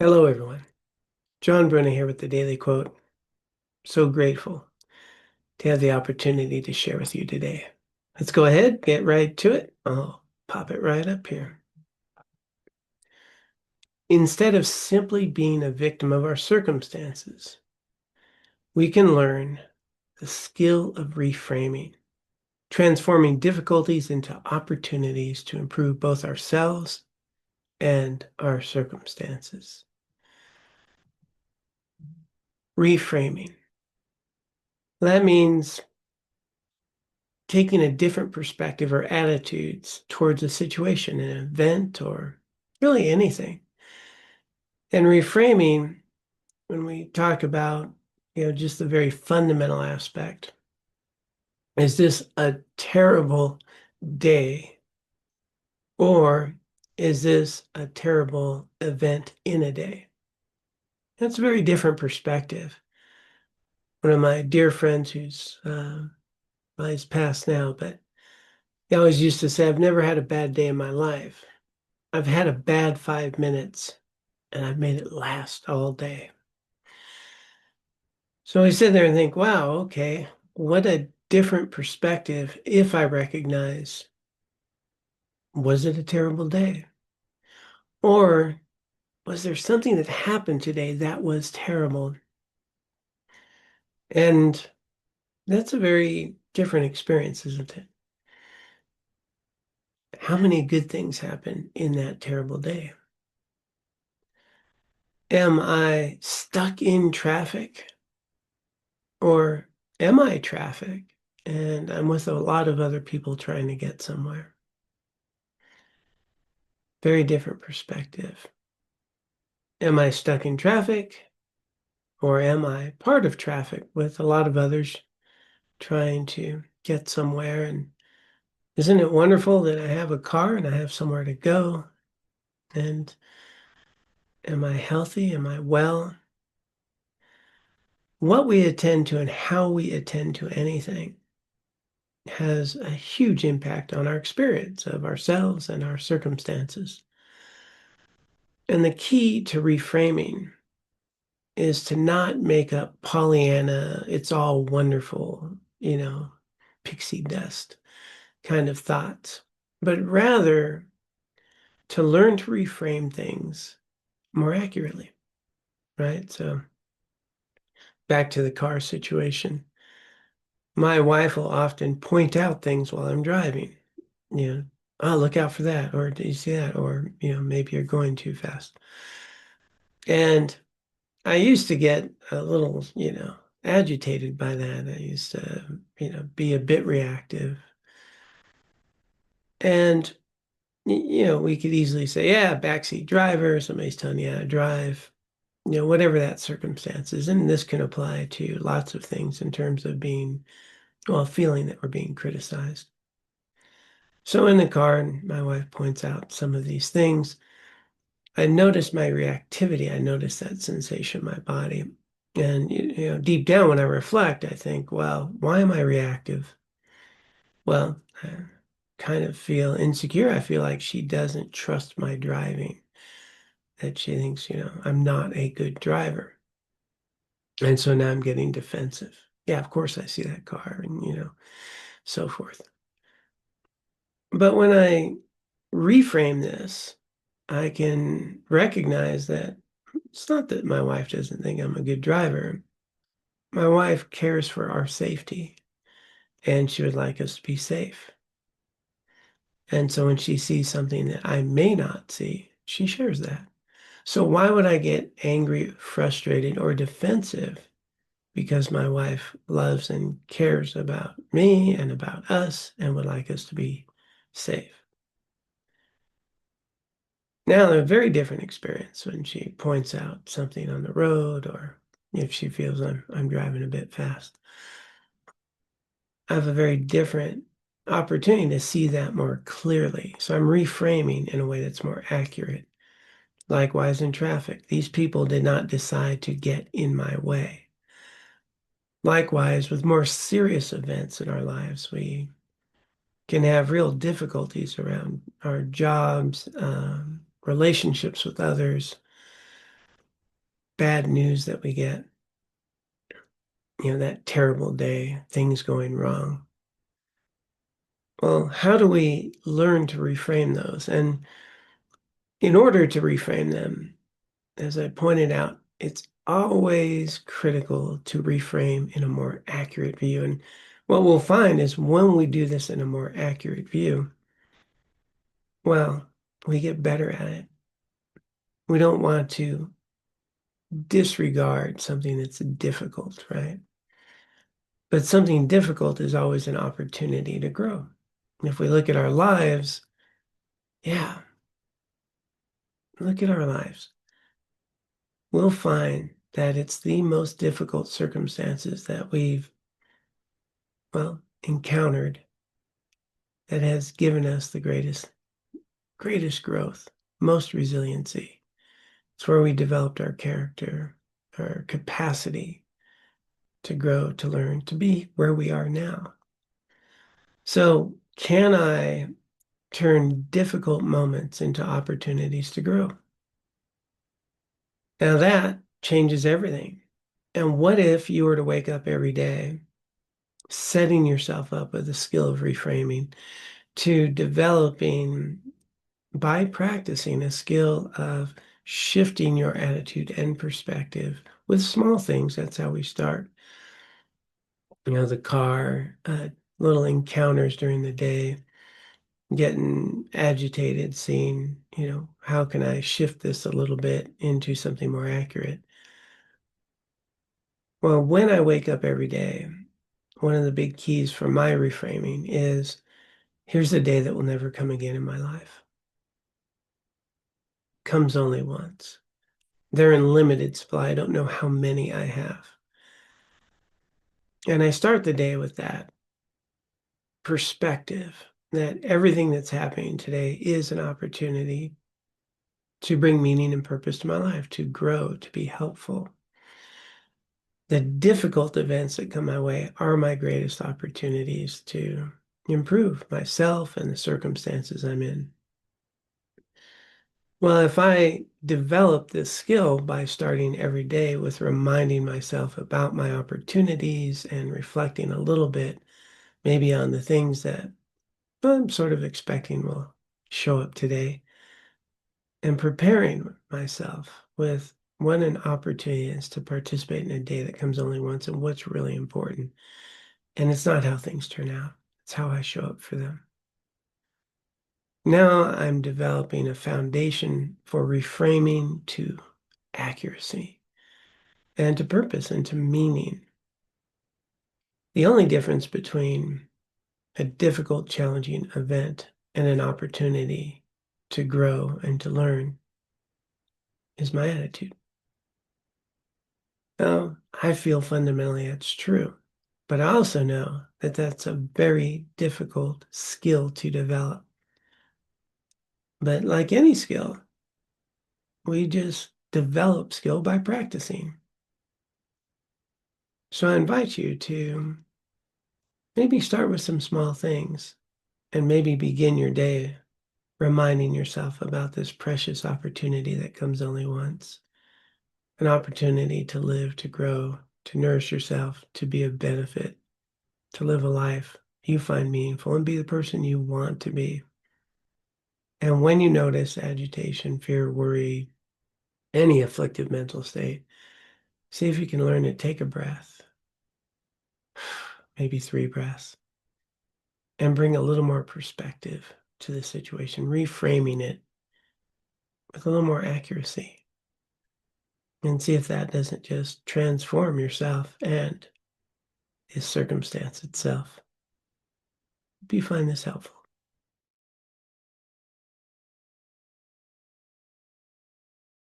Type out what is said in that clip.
Hello, everyone. John Bruna here with the Daily Quote. So grateful to have the opportunity to share with you today. Let's go ahead, get right to it. I'll pop it right up here. Instead of simply being a victim of our circumstances, we can learn the skill of reframing, transforming difficulties into opportunities to improve both ourselves and our circumstances. Reframing. That means taking a different perspective or attitudes towards a situation, an event, or really anything. And reframing, when we talk about, just the very fundamental aspect, is this a terrible day or is this a terrible event in a day? That's a very different perspective. One of my dear friends well, he's passed now, but he always used to say, I've never had a bad day in my life. I've had a bad 5 minutes and I've made it last all day. So I sit there and think, wow, okay, what a different perspective if I recognize, was it a terrible day? Or was there something that happened today that was terrible? And that's a very different experience, isn't it? How many good things happen in that terrible day? Am I stuck in traffic? Or am I traffic? And I'm with a lot of other people trying to get somewhere. Very different perspective. Am I stuck in traffic? Or am I part of traffic with a lot of others trying to get somewhere? And isn't it wonderful that I have a car and I have somewhere to go? And am I healthy? Am I well? What we attend to and how we attend to anything has a huge impact on our experience of ourselves and our circumstances. And the key to reframing is to not make up Pollyanna, it's all wonderful, pixie dust kind of thoughts, but rather to learn to reframe things more accurately, right? So back to the car situation. My wife will often point out things while I'm driving, you know, oh, look out for that, or do you see that? Or, maybe you're going too fast. And I used to get a little, agitated by that. I used to, be a bit reactive. And, we could easily say, yeah, backseat driver, somebody's telling you how to drive, whatever that circumstance is. And this can apply to lots of things in terms of being, well, feeling that we're being criticized. So in the car, and my wife points out some of these things. I noticed my reactivity. I noticed that sensation in my body. And deep down when I reflect, I think, well, why am I reactive? Well, I kind of feel insecure. I feel like she doesn't trust my driving, that she thinks, I'm not a good driver. And so now I'm getting defensive. Yeah, of course I see that car and, so forth. But when I reframe this, I can recognize that it's not that my wife doesn't think I'm a good driver. My wife cares for our safety and she would like us to be safe. And so when she sees something that I may not see, she shares that. So why would I get angry, frustrated, or defensive because my wife loves and cares about me and about us and would like us to be safe? Now, a very different experience when she points out something on the road or if she feels I'm driving a bit fast. I have a very different opportunity to see that more clearly. So I'm reframing in a way that's more accurate. Likewise, in traffic, these people did not decide to get in my way. Likewise, with more serious events in our lives, we can have real difficulties around our jobs, relationships with others, bad news that we get, that terrible day, things going wrong. Well, how do we learn to reframe those? And in order to reframe them, as I pointed out, it's always critical to reframe in a more accurate view. And what we'll find is when we do this in a more accurate view, well, we get better at it. We don't want to disregard something that's difficult, right? But something difficult is always an opportunity to grow. If we look at our lives, yeah, look at our lives, we'll find that it's the most difficult circumstances that we've, well, encountered that has given us the greatest growth, most resiliency. It's where we developed our character, our capacity to grow, to learn, to be where we are now. So, can I turn difficult moments into opportunities to grow? Now that changes everything. And what if you were to wake up every day setting yourself up with the skill of reframing to developing by practicing a skill of shifting your attitude and perspective with small things? That's how we start. The car, little encounters during the day, getting agitated, seeing, how can I shift this a little bit into something more accurate? Well, when I wake up every day, one of the big keys for my reframing is here's a day that will never come again in my life. Comes only once. They're in limited supply. I don't know how many I have. And I start the day with that perspective that everything that's happening today is an opportunity to bring meaning and purpose to my life, to grow, to be helpful. The difficult events that come my way are my greatest opportunities to improve myself and the circumstances I'm in. Well, if I develop this skill by starting every day with reminding myself about my opportunities and reflecting a little bit, maybe on the things that I'm sort of expecting will show up today, and preparing myself with what an opportunity is to participate in a day that comes only once and what's really important. And it's not how things turn out, it's how I show up for them. Now I'm developing a foundation for reframing to accuracy and to purpose and to meaning. The only difference between a difficult, challenging event and an opportunity to grow and to learn is my attitude. Now, I feel fundamentally it's true, but I also know that that's a very difficult skill to develop. But like any skill, we just develop skill by practicing. So I invite you to maybe start with some small things and maybe begin your day reminding yourself about this precious opportunity that comes only once. An opportunity to live, to grow, to nourish yourself, to be of benefit, to live a life you find meaningful and be the person you want to be. And when you notice agitation, fear, worry, any afflictive mental state, see if you can learn to take a breath, maybe 3 breaths, and bring a little more perspective to the situation, reframing it with a little more accuracy. And see if that doesn't just transform yourself and the circumstance itself. Hope you find this helpful.